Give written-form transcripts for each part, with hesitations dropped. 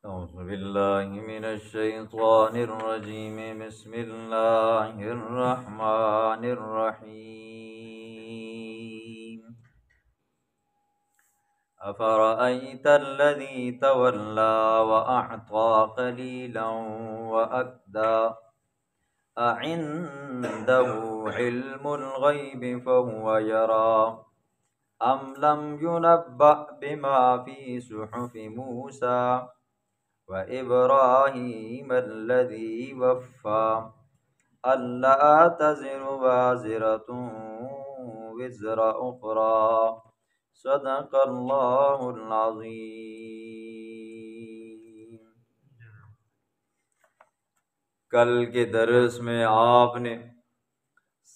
أعوذ بالله من الشيطان الرجيم بسم الله الرحمن الرحيم أفرأيت الذي تولى وأعطى قليلا وأكدى أعنده علم الغيب فهو يرى أم لم ينبأ بما في صحف موسى وإبراهيم الذي وفى ألا تزر وازرة وزر أخرى صدق الله العظيم۔ کل کے درس میں آپ نے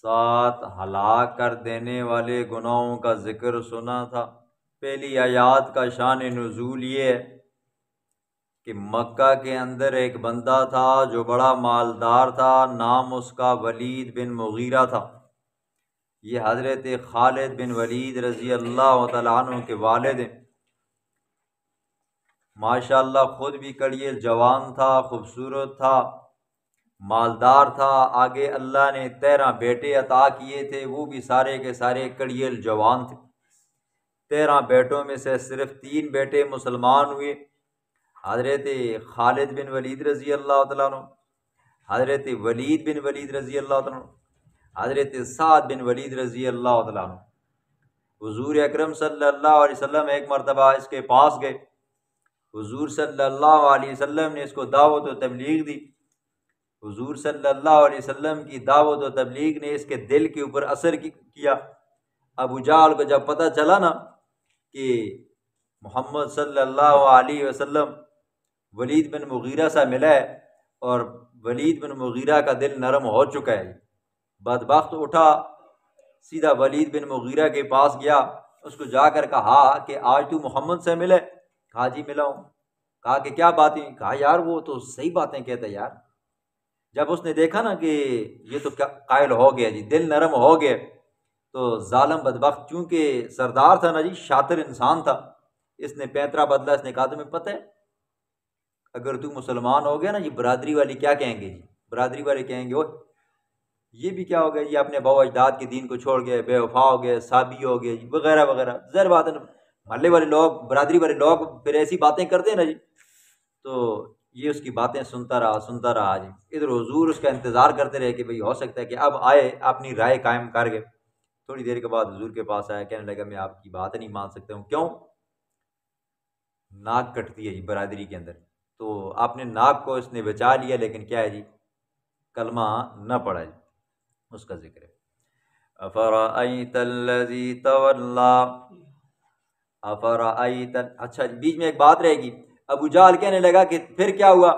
7 ہلاک کر دینے والے گناہوں کا ذکر سنا تھا۔ پہلی آیات کا شان نزول یہ ہے کہ مکہ کے اندر ایک بندہ تھا جو بڑا مالدار تھا، نام اس کا ولید بن مغیرہ تھا۔ یہ حضرت خالد بن ولید رضی اللہ تعالیٰ عنہ کے والد ہیں۔ ماشاءاللہ خود بھی کڑیل جوان تھا، خوبصورت تھا، مالدار تھا۔ آگے اللہ نے 13 بیٹے عطا کیے تھے، وہ بھی سارے کے سارے کڑیل جوان تھے۔ 13 بیٹوں میں سے صرف 3 بیٹے مسلمان ہوئے، حضرت خالد بن ولید رضی اللہ تعالیٰ عنہ، حضرت ولید بن ولید رضی اللہ تعالیٰ عنہ، حضرت سعد بن ولید رضی اللہ تعالیٰ عنہ۔ حضور اکرم صلی اللہ علیہ وسلم ایک مرتبہ اس کے پاس گئے۔ حضور صلی اللہ علیہ وسلم نے اس کو دعوت و تبلیغ دی۔ حضور صلی اللہ علیہ وسلم کی دعوت و تبلیغ نے اس کے دل کے اوپر اثر کیا۔ ابو جہل کو جب پتہ چلا نا کہ محمد صلی اللہ علیہ وسلم ولید بن مغیرہ سے ملا ہے اور ولید بن مغیرہ کا دل نرم ہو چکا ہے، بدبخت اٹھا سیدھا ولید بن مغیرہ کے پاس گیا، اس کو جا کر کہا کہ آج تو محمد سے ملے؟ کہا جی ملا ہوں۔ کہا کہ کیا باتیں؟ کہا یار وہ تو صحیح باتیں کہتا ہے یار۔ جب اس نے دیکھا نا کہ یہ تو قائل ہو گیا جی، دل نرم ہو گیا، تو ظالم بدبخت چونکہ سردار تھا نا جی، شاطر انسان تھا، اس نے پیترا بدلا۔ اس نے کہا تمہیں پتہ ہے اگر تو مسلمان ہو گیا نا جی، برادری والے کیا کہیں گے جی؟ برادری والے کہیں گے اوہ یہ بھی کیا ہو گیا جی، اپنے باو اجداد کے دین کو چھوڑ گئے، بے وفا ہو گئے، سابی ہو گئے جی، وغیرہ وغیرہ۔ ظاہر بات ہے محلے والے لوگ، برادری والے لوگ پھر ایسی باتیں کرتے ہیں نا جی، تو یہ اس کی باتیں سنتا رہا جی۔ ادھر حضور اس کا انتظار کرتے رہے کہ بھئی ہو سکتا ہے کہ اب آئے، اپنی رائے قائم کر گئے۔ تھوڑی دیر کے بعد حضور کے پاس آیا، کہنے لگا میں آپ کی بات نہیں مان سکتا ہوں۔ کیوں؟ ناک کٹتی ہے جی برادری کے اندر، تو اپنے ناک کو اس نے بچا لیا، لیکن کیا ہے جی، کلمہ نہ پڑھا جی، اس کا ذکر ہے۔ افرأیت الذی تولی، افرأیت، اچھا جی بیچ میں ایک بات رہے گی۔ ابو جہل کہنے لگا کہ پھر کیا ہوا؟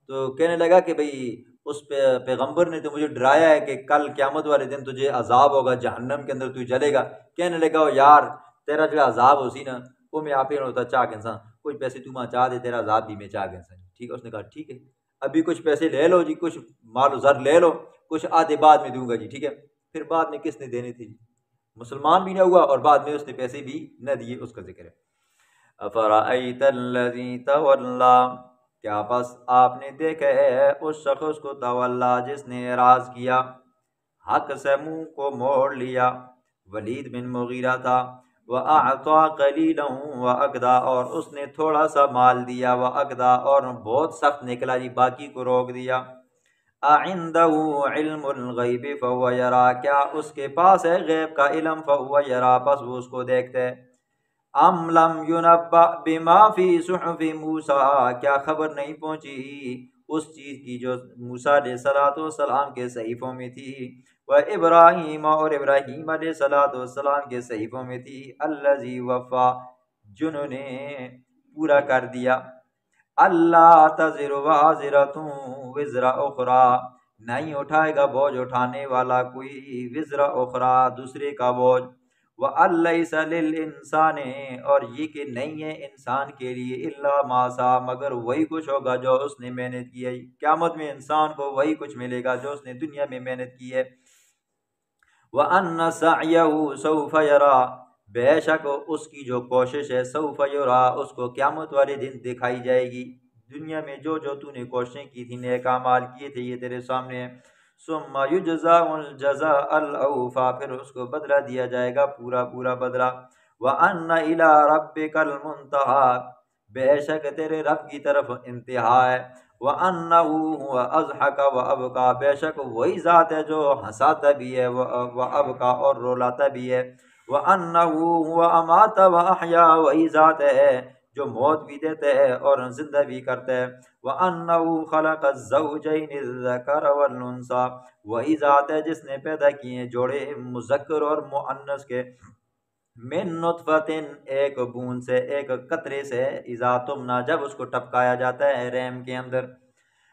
تو کہنے لگا کہ بھئی اس پیغمبر نے تو مجھے ڈرایا ہے کہ کل قیامت والے دن تجھے عذاب ہوگا، جہنم کے اندر تو جلے گا۔ کہنے لگا یار تیرا جو عذاب ہو سی نا وہ میں آپ ہی ہوتا چاہ کے انسان، کچھ پیسے تو ماں چاہ دے، تیرا عذاب بھی میں چاہ کے انسان۔ ٹھیک ہے، اس نے کہا ٹھیک ہے، ابھی کچھ پیسے لے لو جی، کچھ مال و زر لے لو، کچھ آدھے بعد میں دوں گا جی، ٹھیک ہے۔ پھر بعد میں کس نے دینے تھے جی؟ مسلمان بھی نہ ہوا اور بعد میں اس نے پیسے بھی نہ دیے، اس کا ذکر ہے۔ افرأیت الذی تولی، کیا بس آپ نے دیکھا ہے اس شخص کو، تولا جس نے اعراض کیا، حق سے منہ کو موڑ لیا، ولید بن مغیرہ تھا۔ وَأَعْطَى قَلِيلًا وَأَكْدَى، اور اس نے تھوڑا سا مال دیا، وَأَكْدَى، اور بہت سخت نکلا جی، باقی کو روک دیا۔ أَعِندَهُ عِلْمُ الْغَيْبِ فَهُوَ يَرَى، کیا اس کے پاس ہے غیب کا علم؟ فَهُوَ يَرَى، بس وہ اس کو دیکھتے ہے۔ أَمْ لَمْ يُنَبَّأْ بِمَا فِي صُحُفِ مُوسَىٰ، کیا خبر نہیں پہنچی اس چیز کی جو موسیٰ علیہ السلام کے صحیفوں میں تھی، وَإِبْرَاهِيمَ، اور ابراہیم علیہ السلام کے صحیفوں میں تھی، الَّذِي وَفَّى، جنہوں نے پورا کر دیا۔ اللہ تزر وازرۃ وزر اخرى، نہیں اٹھائے گا بوجھ اٹھانے والا کوئی، وزر اخرى، دوسرے کا بوجھ۔ وَأَن لَّيْسَ لِلْإِنسَانِ، اور یہ کہ نہیں ہے انسان کے لیے، إِلَّا مَا سَعَىٰ، مگر وہی کچھ ہوگا جو اس نے محنت کی ہے۔ قیامت میں انسان کو وہی کچھ ملے گا جو اس نے دنیا میں محنت کی ہے۔ وَأَنَّ سَعْيَهُ سَوْفَ يَرَىٰ، بے شک اس کی جو کوشش ہے، سوف یرا، اس کو قیامت والے دن دکھائی جائے گی۔ دنیا میں جو جو تو نے کوششیں کی تھی، نیک اعمال کیے تھے، یہ تیرے سامنے ہے۔ ثم یجزا الجزاء الاوفا، پھر اس کو بدلہ دیا جائے گا، پورا پورا بدلہ۔ وان الی ربک المنتہی، بے شک تیرے رب کی طرف انتہا ہے۔ وَأَنَّهُ هُوَ أَضْحَكَ وَأَبْكَى، بے شک وہی ذات ہے جو ہنساتا بھی ہے، وَأَبْكَى اور رلاتا بھی ہے۔ وَأَنَّهُ هُوَ أَمَاتَ وَأَحْيَا، وہی ذات ہے جو موت بھی دیتا ہے اور زندہ بھی کرتا ہے۔ وَأَنَّهُ خَلَقَ الزَّوْجَيْنِ الذَّكَرَ وَالْأُنثَى، وہی ذات ہے جس نے پیدا کیے جوڑے مذکر اور مؤنث کے، من نطفتن، ایک بوند سے، ایک قطرے سے، اذا تمنا، جب اس کو ٹپکایا جاتا ہے رحم کے اندر۔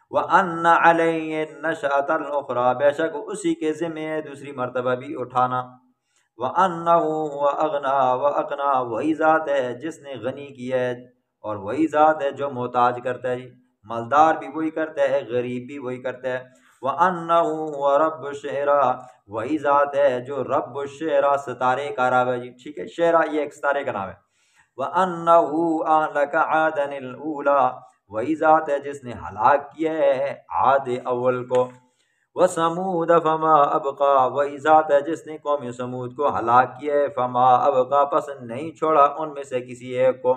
وَأَنَّ عَلَيْهِ النَّشْأَةَ الْأُخْرَى، بے شک اسی کے ذمہ ہے دوسری مرتبہ بھی اٹھانا۔ وَأَنَّهُ هُوَ أَغْنَى وَأَقْنَى، وہی ذات ہے جس نے غنی کیا ہے اور وہی ذات ہے جو محتاج کرتا ہے، مالدار بھی وہی کرتا ہے، غریب بھی وہی کرتا ہے۔ وَأَنَّهُ هُوَ رَبُّ الشِّعْرَىٰ، وہی ذات ہے جو رب الشِّعْرَىٰ، ستارے کا رب ہے جی، ٹھیک ہے، شعرا یہ ایک ستارے کا نام ہے۔ وَأَنَّهُ أَهْلَكَ عَادًا الْأُولَىٰ، وہی ذات ہے جس نے ہلاک کیا ہے عاد اول کو۔ وَثَمُودَ فَمَا أَبْقَىٰ، وہی ذات ہے جس نے قوم سمود کو ہلاک کیا ہے، فَمَا أَبْقَىٰ، پس نہیں چھوڑا ان میں سے کسی ایک کو۔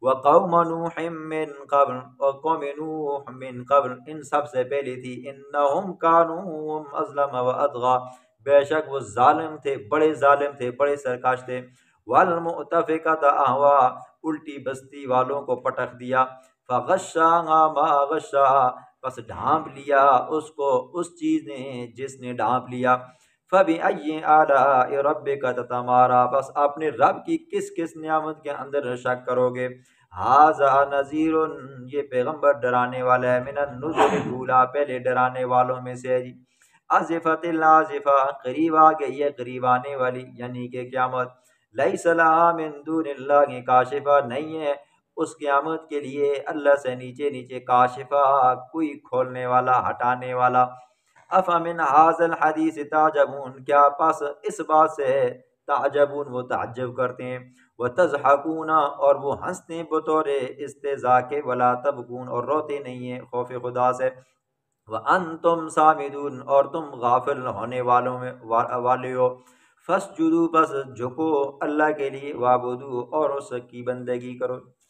وَقَوْمَ نُوحٍ مِّن قَبْلُ، اور قوم نوح من قبل، ان سب سے پہلی تھی، إِنَّهُمْ كَانُوا هُمْ أَظْلَمَ وَأَطْغَىٰ، بے شک وہ ظالم تھے، بڑے ظالم تھے، بڑے سرکش تھے۔ وَالْمُؤْتَفِكَةَ أَهْوَىٰ، الٹی بستی والوں کو پٹخ دیا۔ فَغَشَّاهَا مَا غَشَّىٰ، پس ڈھانپ لیا اس کو اس چیز نے جس نے ڈھانپ لیا۔ فَبِأَيِّ آلَاءِ رَبِّكَ تَتَمَارَىٰ، بس اپنے رب کی کس کس نعمت کے اندر شک کرو گے۔ هَٰذَا نَذِيرٌ، یہ پیغمبر ڈرانے والا ہے، مِنَ النُّذُرِ الْأُولَىٰ، پہلے ڈرانے والوں میں سے ہے جی۔ آزفۃ العازفہ، قریب آ گئی ہے، قریب آنے والی، یعنی کہ قیامت۔ لیس لہا من دون اللہ کاشفہ، نہیں ہے اس قیامت کے لیے اللہ سے نیچے نیچے کاشفہ، کوئی کھولنے والا، ہٹانے والا۔ افمن ھذا الحدیث تعجبون، کیا پس اس بات سے تعجبون، وہ تعجب کرتے ہیں، وتضحکون، اور وہ ہنستے ہیں بطور استہزاء کے، ولا تبکون، اور روتے نہیں ہیں خوف خدا سے، وانتم سامدون، اور تم غافل ہونے والوں میں والے ہو۔ فسجدوا، بس جھکو اللہ کے لیے، وعبدوا، اور اس کی بندگی کرو۔